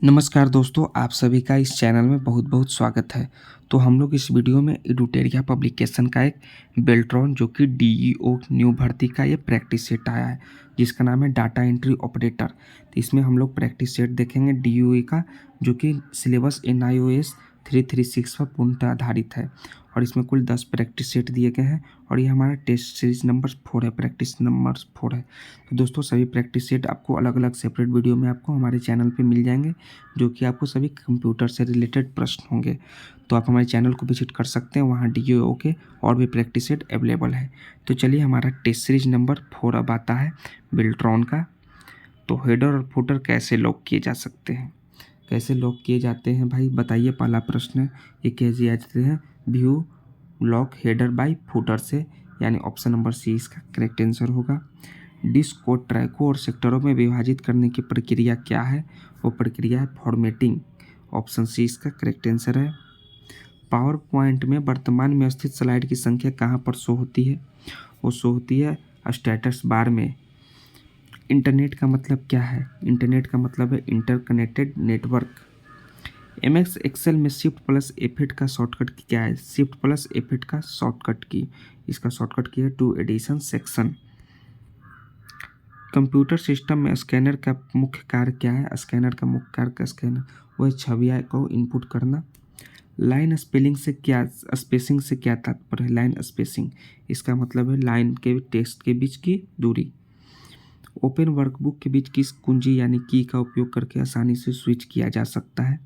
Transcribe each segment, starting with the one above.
नमस्कार दोस्तों, आप सभी का इस चैनल में बहुत-बहुत स्वागत है। तो हम लोग इस वीडियो में एडुटेरिया पब्लिकेशन का एक बेल्ट्रॉन जो कि डीईओ न्यू भर्ती का ये प्रैक्टिस सेट आया है, जिसका नाम है डाटा एंट्री ऑपरेटर। तो इसमें हम लोग प्रैक्टिस सेट देखेंगे डीईओ का, जो कि सिलेबस एनआईओएस 336 पर पूर्णतः आधारित है। और इसमें कुल 10 प्रैक्टिस सेट दिए गए हैं और ये हमारा टेस्ट सीरीज नंबर 4 है, प्रैक्टिस नंबर 4 है। तो दोस्तों सभी प्रैक्टिस सेट आपको अलग-अलग सेपरेट वीडियो में आपको हमारे चैनल पे मिल जाएंगे, जो कि आपको सभी कंप्यूटर से रिलेटेड प्रश्न होंगे। तो आप हमारे चैनल को विजिट कर सकते हैं, वहाँ डीईओ के और भी प्रैक्टिस सेट अवेलेबल है। तो चलिए हमारा टेस्ट सीरीज नंबर 4 अब आता है बेल्ट्रॉन का। तो हेडर और फुटर कैसे लॉक किए जा सकते हैं, कैसे लॉक किए जाते हैं भाई बताइए। पहला प्रश्न है, ये कैसे जाते हैं, view lock header by footer से, यानी ऑप्शन नंबर सी इसका करेक्ट आंसर होगा। डिस्क को ट्रैकों और सेक्टरों में विभाजित करने की प्रक्रिया क्या है, वो प्रक्रिया है फॉर्मेटिंग, ऑप्शन सी इसका करेक्ट आंसर है। पावर पॉइंट में वर्तमान में स्थित स्लाइड की संख्या कहाँ पर शो होती है, वो शो होती है स्टेटस बार में। इंटरनेट का मतलब क्या है, इंटरनेट का मतलब है इंटरकनेक्टेड नेटवर्क। एमएस एक्सेल में शिफ्ट प्लस F8 का शॉर्टकट की क्या है, शिफ्ट प्लस F8 का शॉर्टकट की, इसका शॉर्टकट की है to addition section. Computer system में स्कैनर का मुख्य कार्य क्या है, स्कैनर का मुख्य कार्य का स्कैनर वह छवियाँ को इनपुट करना। लाइन स्पेसिंग से क्या तात्पर्य है, लाइन स्पेसिंग इसका मतलब है लाइन के टेक्स्ट के बीच की दूरी। ओपन वर्कबुक के बीच किस कुंजी यानी की का उपयोग करके आसानी से स्विच किया जा सकता है,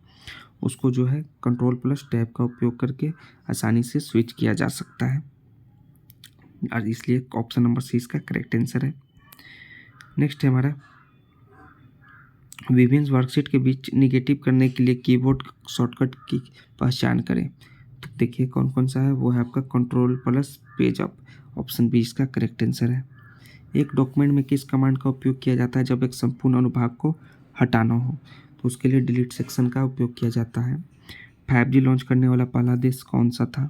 उसको जो है कंट्रोल प्लस टैब का उपयोग करके आसानी से स्विच किया जा सकता है, और इसलिए ऑप्शन नंबर सी इसका करेक्ट आंसर है। नेक्स्ट है हमारा, विभिन्न वर्कशीट के बीच निगेटिव करने के लिए कीबोर्ड शॉर्टकट की पहचान करें। तो देखिए कौन कौन सा है, वो है आपका control plus page up, option B इसका करेक्ट आंसर है। एक डॉक्यूमेंट में किस कमांड का उपयोग किया जाता है जब एक संपूर्ण अनुभाग को हटाना हो, तो उसके लिए डिलीट सेक्शन का उपयोग किया जाता है। 5G लॉन्च करने वाला पहला देश कौन सा था,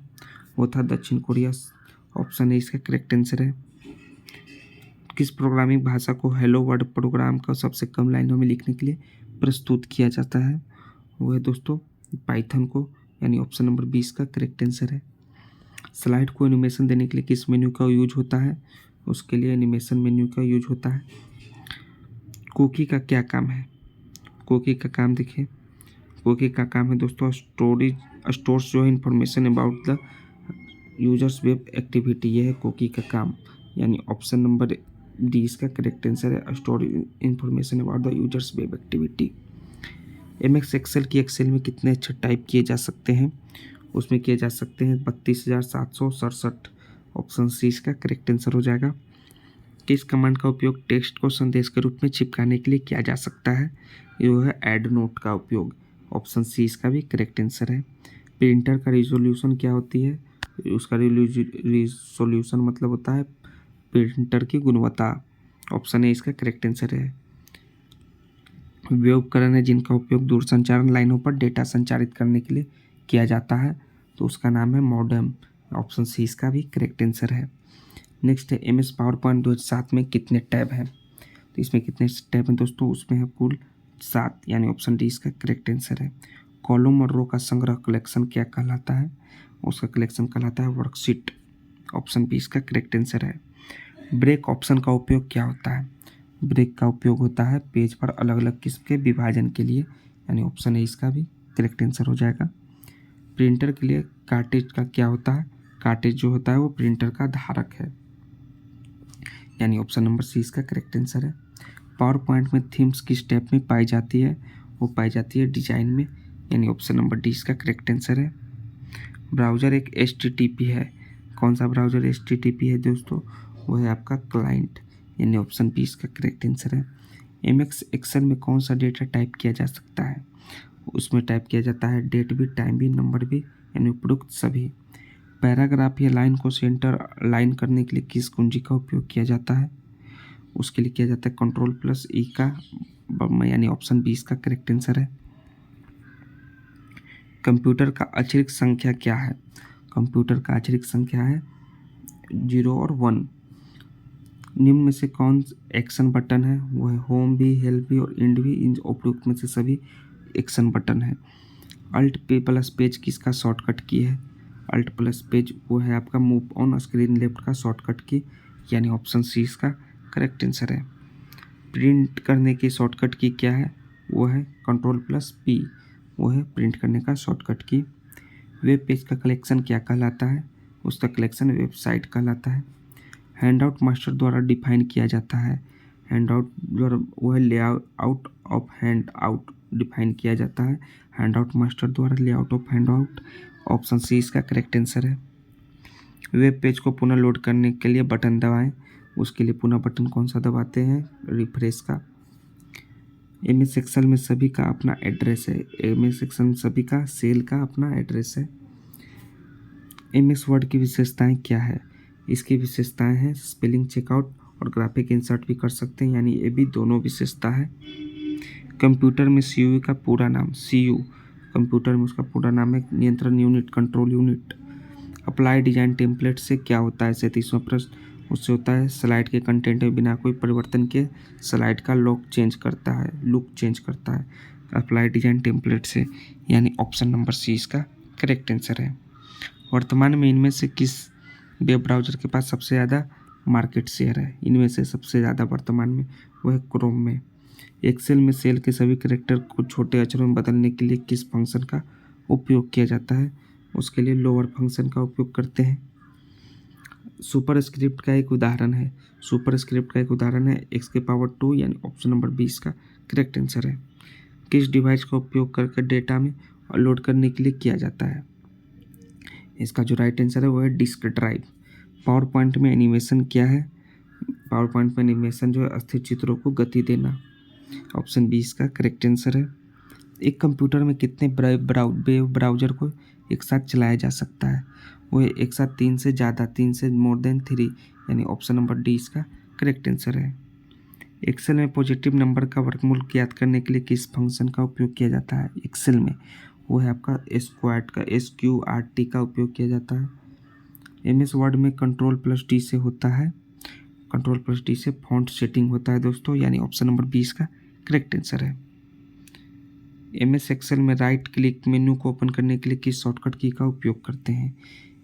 वो था दक्षिण कोरिया, ऑप्शन ए इसका करेक्ट आंसर है। किस प्रोग्रामिंग भाषा को हेलो वर्ल्ड प्रोग्राम का सबसे कम लाइनों में लिखने के लिए प्रस्तुत किया जाता है, वो है दोस्तों पाइथन को, यानी ऑप्शन नंबर 20 का करेक्ट आंसर है। स्लाइड को एनिमेशन देने के लिए किस मेन्यू का यूज होता है, उसके लिए एनिमेशन मेन्यू का यूज होता है। कुकी का क्या काम है, कुकी का काम देखिए, कुकी का काम है दोस्तों स्टोर्स जो है information about the users web activity, ये है कुकी का काम, यानी ऑप्शन नंबर डी इसका करेक्ट आंसर है, store information about the users web activity. MS Excel की एक्सेल में कितने अक्षर टाइप किए जा सकते हैं, उसमें किए जा सकते हैं 32,767, ऑप्शन सी इसका करेक्ट आंसर हो जाएगा। किस कमांड का उपयोग टेक्स्ट को संदेश के रूप में चिपकाने के लिए किया जा सकता है, ये है ऐड नोट का उपयोग, ऑप्शन सी इसका भी करेक्ट आंसर है। प्रिंटर का रिजोल्यूशन क्या होती है, उसका रिजोल्यूशन मतलब होता है प्रिंटर की गुणवत्ता, ऑप्शन ए इसका करेक्ट आंसर है। वे उपकरण है जिनका उपयोग दूरसंचार लाइनों पर डेटा संचारित करने के लिए किया जाता है, तो उसका नाम है मॉडेम, ऑप्शन सी इसका भी करेक्ट आंसर है। नेक्स्ट है एमएस पावर पॉइंट 2007 में कितने टैब हैं, तो इसमें कितने टैब हैं दोस्तों, उसमें है कुल 7, यानी ऑप्शन डी इसका करेक्ट आंसर है। कॉलम और रो का संग्रह कलेक्शन क्या कहलाता है, उसका कलेक्शन कहलाता है वर्कशीट, ऑप्शन बी इसका करेक्ट आंसर है। ब्रेक ऑप्शन का उपयोग क्या होता है, ब्रेक का उपयोग होता है पेज पर अलग अलग किस्म के विभाजन के लिए, यानी ऑप्शन ए इसका भी करेक्ट आंसर हो जाएगा। प्रिंटर के लिए कार्टेज का क्या होता है, कार्टेज जो होता है वो प्रिंटर का धारक है, यानी ऑप्शन नंबर सी इसका करेक्ट आंसर है। पावर पॉइंट में थीम्स किस स्टेप में पाई जाती है, वो पाई जाती है डिजाइन में, यानी ऑप्शन नंबर डी इसका करेक्ट आंसर है। ब्राउज़र एक HTTP है, कौन सा ब्राउज़र HTTP है दोस्तों, वो है आपका क्लाइंट, यानी ऑप्शन बी इसका करेक्ट आंसर है। एमएस एक्सेल में कौन सा डेटा टाइप किया जा सकता है, उसमें टाइप किया जाता है डेट भी, टाइम भी, नंबर भी, यानी उपरोक्त सभी। पैराग्राफ या लाइन को सेंटर लाइन करने के लिए किस कुंजी का उपयोग किया जाता है, उसके लिए किया जाता है कंट्रोल प्लस ई का, यानी ऑप्शन बी इसका करेक्ट आंसर है। कंप्यूटर का अक्षरिक संख्या क्या है, कंप्यूटर का अक्षरिक संख्या है 0 और 1। निम्न में से कौन एक्शन बटन है, वो है होम भी, हेल्प भी और एंड भी, इन उपयुक्त में से सभी एक्शन बटन है। अल्ट पे प्लस पेज किसका शॉर्टकट की है? अल्ट प्लस पेज वो है आपका मूव ऑन स्क्रीन लेफ्ट का शॉर्टकट की, यानी ऑप्शन सी इसका करेक्ट आंसर है। प्रिंट करने की शॉर्टकट की क्या है? वो है कंट्रोल प्लस पी, वो है प्रिंट करने का शॉर्टकट की। वेब पेज का कलेक्शन क्या कहलाता है? उसका कलेक्शन वेबसाइट कहलाता है। हैंडआउट मास्टर द्वारा डिफाइन किया जाता है। हैंडआउट द्वारा वो है layout of hand out define किया जाता है हैंडआउट मास्टर द्वारा layout of handout. Option C इसका करेक्ट आंसर है। वेब पेज को पुनः लोड करने के लिए बटन दबाएं, उसके लिए पुनः बटन कौन सा दबाते हैं? रिफ्रेश का। एमएस एक्सेल में सभी का अपना एड्रेस है। एमएस एक्सेल में सभी का सेल का अपना एड्रेस है। एमएस वर्ड की विशेषताएं क्या है? इसकी विशेषताएं हैं स्पेलिंग चेकआउट और ग्राफिक इंसर्ट भी कर सकते हैं, यानी ये भी दोनों विशेषता है। कंप्यूटर में सीयू का पूरा नाम, सीयू कंप्यूटर में उसका पूरा नाम है नियंत्रण unit, control unit. Apply design template से क्या होता है? 37वां प्रश्न। उससे होता है स्लाइड के कंटेंट में बिना कोई परिवर्तन के स्लाइड का लुक चेंज करता है अप्लाई डिजाइन टेम्पलेट से, यानी ऑप्शन नंबर सी इसका करेक्ट आंसर है। वर्तमान में इनमें से किस वेब ब्राउज़र के पास सबसे ज़्यादा मार्केट शेयर है? इनमें से सबसे ज़्यादा वर्तमान में वो है क्रोम में। एक्सेल में सेल के सभी कैरेक्टर को छोटे अक्षरों में बदलने के लिए किस फंक्शन का उपयोग किया जाता है? उसके लिए लोअर फंक्शन का उपयोग करते हैं। सुपरस्क्रिप्ट का एक उदाहरण है। x⁻², यानी ऑप्शन नंबर 20 का करेक्ट आंसर है। किस डिवाइस का उपयोग करके डेटा में लोड करने के लिए किया जाता है? इसका जो राइट आंसर है वो है डिस्क ड्राइव। पावर पॉइंट में एनिमेशन क्या है? पावर पॉइंट में एनिमेशन जो है अस्थिर चित्रों को गति देना। ऑप्शन 20 का करेक्ट आंसर है। एक कंप्यूटर में कितने वेब ब्राउज़र को एक साथ चलाया जा सकता है? वो एक साथ 3 से ज़्यादा, 3 से मोर देन 3, यानी ऑप्शन नंबर डी इसका करेक्ट आंसर है। एक्सेल में पॉजिटिव नंबर का वर्गमूल ज्ञात करने के लिए किस फंक्शन का उपयोग किया जाता है? एक्सेल में वो है आपका SQRT का उपयोग किया जाता है। एमएस वर्ड में कंट्रोल प्लस डी से फॉन्ट सेटिंग होता है दोस्तों, यानी ऑप्शन नंबर 20 का करेक्ट आंसर है। एमएस एक्सेल में राइट क्लिक मेन्यू को ओपन करने के लिए किस शॉर्टकट की का उपयोग करते हैं?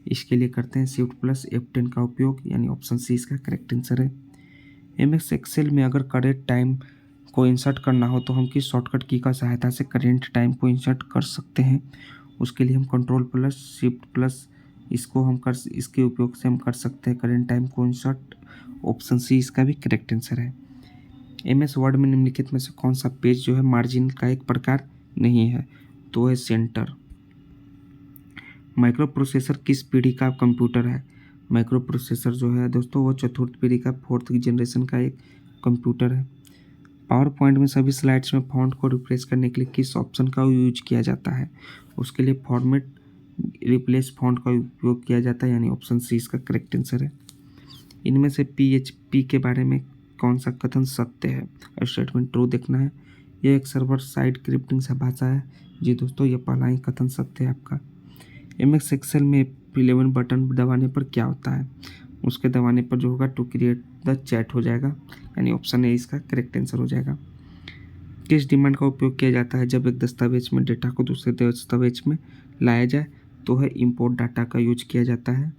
इसके लिए करते हैं शिफ्ट प्लस F10 का उपयोग, यानी ऑप्शन सी इसका करेक्ट आंसर है। एमएस एक्सेल में अगर करेंट टाइम को इंसर्ट करना हो तो हम किस शॉर्टकट की का सहायता से करेंट टाइम को इंसर्ट कर सकते हैं? उसके लिए हम कंट्रोल प्लस शिफ्ट प्लस इसके उपयोग से हम कर सकते हैं करेंट टाइम को इंसर्ट। ऑप्शन सी इसका भी करेक्ट आंसर है। एमएस वर्ड में निम्नलिखित में से कौन सा पेज जो है मार्जिन का एक प्रकार नहीं है? तो है सेंटर। माइक्रो प्रोसेसर किस पीढ़ी का कंप्यूटर है? माइक्रो प्रोसेसर जो है दोस्तों वो चतुर्थ पीढ़ी का 4th जनरेशन का एक कंप्यूटर है। पावर पॉइंट में सभी स्लाइड्स में फॉन्ट को रिप्लेस करने के लिए किस ऑप्शन का यूज किया जाता है? उसके लिए फॉर्मेट रिप्लेस फॉन्ट का उपयोग किया जाता है, यानी ऑप्शन सी इसका करेक्ट आंसर है। इनमें से PHP के बारे में कौन सा कथन सत्य है? स्टेटमेंट ट्रू देखना है। यह एक सर्वर साइड स्क्रिप्टिंग सा भाषा है। जी दोस्तों, ये पहला ही कथन सत्य है आपका। एमएस एक्सेल में F11 बटन दबाने पर क्या होता है? उसके दबाने पर जो होगा टू क्रिएट द चैट हो जाएगा, यानी ऑप्शन ए इसका करेक्ट आंसर हो जाएगा। किस डिमांड का उपयोग किया जाता है जब एक दस्तावेज में डेटा को दूसरे दस्तावेज में लाया जाए? तो है इंपोर्ट डाटा का यूज किया जाता है।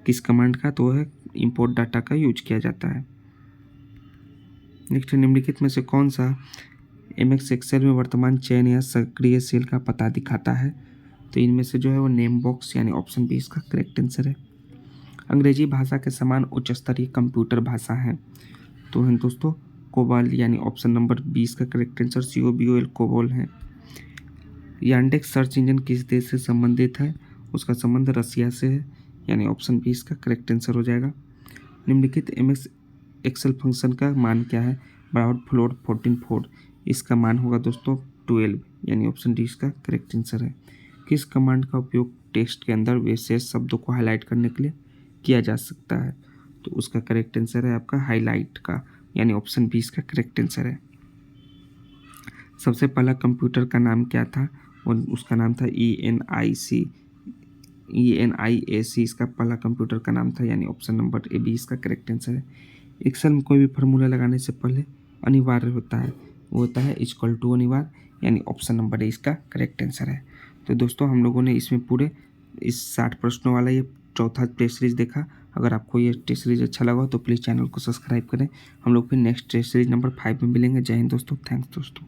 किस कमांड का? तो है इंपोर्ट डाटा का यूज किया जाता है। नेक्स्ट, निम्नलिखित में से कौन सा एमएस एक्सेल में वर्तमान चयन या सक्रिय सेल का पता दिखाता है? तो इनमें से जो है वो नेम बॉक्स, यानी ऑप्शन बी इसका करेक्ट आंसर है। अंग्रेजी भाषा के समान उच्च स्तरीय कंप्यूटर भाषा है तो है दोस्तों कोबाल, यानी ऑप्शन नंबर 20 का करेक्ट आंसर COBOL कोबोल है। यांडेक्स सर्च इंजन किस देश से संबंधित है? उसका संबंध रसिया से है, यानी ऑप्शन 20 का करेक्ट आंसर हो जाएगा। निम्नलिखित एमएस एक्सेल फंक्शन का मान क्या है? ब्राउट फ्लोट 14 इसका मान होगा दोस्तों 12, यानी ऑप्शन डी इसका करेक्ट आंसर है। किस कमांड का उपयोग टेक्स्ट के अंदर विशेष शब्दों को हाईलाइट करने के लिए किया जा सकता है? तो उसका करेक्ट आंसर है आपका हाईलाइट का, यानी ऑप्शन 20 का करेक्ट आंसर है। सबसे पहला कंप्यूटर का नाम क्या था? और उसका नाम था ENIAC इसका पहला कंप्यूटर का नाम था, यानी ऑप्शन नंबर ए 20 का करेक्ट आंसर है। एक्सेल में कोई भी फार्मूला लगाने से पहले अनिवार्य होता है, वो होता है इक्वल टू अनिवार्य, यानी ऑप्शन नंबर ए इसका करेक्ट आंसर है। तो दोस्तों हम लोगों ने इसमें पूरे इस 60 प्रश्नों वाला ये चौथा टेस्ट सीरीज देखा। अगर आपको ये टेस्ट सीरीज अच्छा लगा हो तो प्लीज़ चैनल को सब्सक्राइब करें। हम लोग फिर नेक्स्ट टेस्ट सीरीज नंबर 5 में मिलेंगे। जय हिंद दोस्तों, थैंक्स दोस्तों।